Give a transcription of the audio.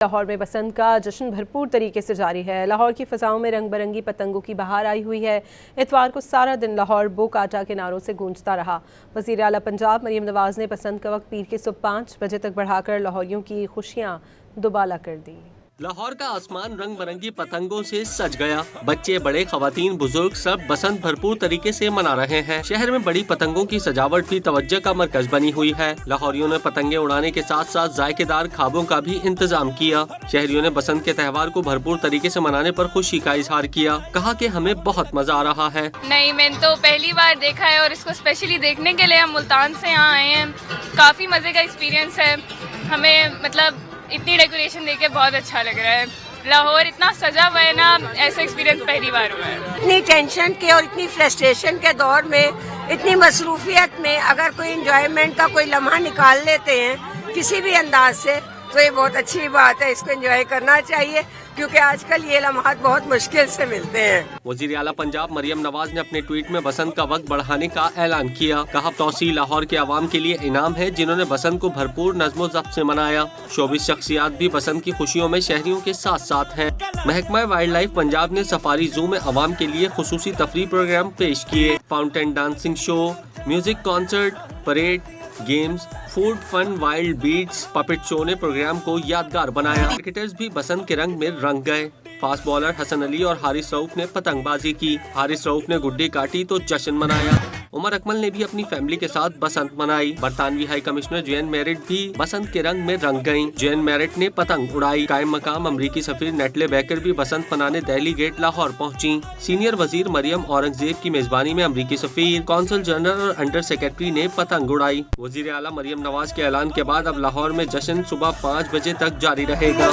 لاہور میں بسنت کا جشن بھرپور طریقے سے جاری ہے۔ لاہور کی فضاؤں میں رنگ برنگی پتنگوں کی بہار آئی ہوئی ہے۔ اتوار کو سارا دن لاہور بو کاٹا کے نعروں سے گونجتا رہا۔ وزیر اعلیٰ پنجاب مریم نواز نے بسنت کا وقت پیر کے صبح 5 بجے تک بڑھا کر لاہوریوں کی خوشیاں دوبالا کر دی۔ لاہور کا آسمان رنگ برنگی پتنگوں سے سج گیا۔ بچے بڑے خواتین بزرگ سب بسنت بھرپور طریقے سے منا رہے ہیں۔ شہر میں بڑی پتنگوں کی سجاوٹ بھی توجہ کا مرکز بنی ہوئی ہے۔ لاہوریوں نے پتنگیں اڑانے کے ساتھ ساتھ ذائقے دار کھابوں کا بھی انتظام کیا۔ شہریوں نے بسنت کے تہوار کو بھرپور طریقے سے منانے پر خوشی کا اظہار کیا۔ کہا کہ ہمیں بہت مزہ آ رہا ہے۔ نہیں، میں نے تو پہلی بار دیکھا ہے اور اس کو اسپیشلی دیکھنے کے لیے ہم ملتان سے یہاں آئے ہیں۔ کافی مزے کا ایکسپیرینس ہے ہمیں، مطلب اتنی ڈیکوریشن دیکھ کے بہت اچھا لگ رہا ہے۔ لاہور اتنا سجا ہوا ہے نا، ایسا ایکسپیرینس پہلی بار ہوا ہے۔ اتنی ٹینشن کے اور اتنی فرسٹریشن کے دور میں، اتنی مصروفیت میں اگر کوئی انجوائمنٹ کا کوئی لمحہ نکال لیتے ہیں کسی بھی انداز سے تو یہ بہت اچھی بات ہے۔ اس کو انجوائے کرنا چاہیے کیونکہ آج کل یہ لمحات بہت مشکل سے ملتے ہیں۔ وزیر اعلیٰ پنجاب مریم نواز نے اپنے ٹویٹ میں بسنت کا وقت بڑھانے کا اعلان کیا۔ کہا توسیع لاہور کے عوام کے لیے انعام ہے جنہوں نے بسنت کو بھرپور نظم و ضبط سے منایا۔ شوبز شخصیات بھی بسنت کی خوشیوں میں شہریوں کے ساتھ ساتھ ہیں۔ محکمہ وائلڈ لائف پنجاب نے سفاری زو میں عوام کے لیے خصوصی تفریح پروگرام پیش کیے۔ Fountain dancing show, music concert, parade, games, food fun, wild beats, puppet show نے پروگرام کو یادگار بنایا۔ کرکٹرز بھی بسنت کے رنگ میں رنگ گئے۔ فاسٹ بالر حسن علی اور حارث رؤف نے پتنگ بازی کی۔ حارث رؤف نے گڈی کاٹی تو جشن منایا۔ عمر اکمل نے بھی اپنی فیملی کے ساتھ بسنت منائی۔ برطانوی ہائی کمشنر جین میرٹ بھی بسنت کے رنگ میں رنگ گئیں۔ جین میرٹ نے پتنگ اڑائی۔ قائم مقام امریکی سفیر نیٹلے بیکر بھی بسنت منانے دہلی گیٹ لاہور پہنچی۔ سینئر وزیر مریم اورنگزیب کی میزبانی میں امریکی سفیر، کونسل جنرل اور انڈر سیکرٹری نے پتنگ اڑائی۔ وزیر اعلیٰ مریم نواز کے اعلان کے بعد اب لاہور میں جشن صبح 5 بجے تک جاری رہے گا۔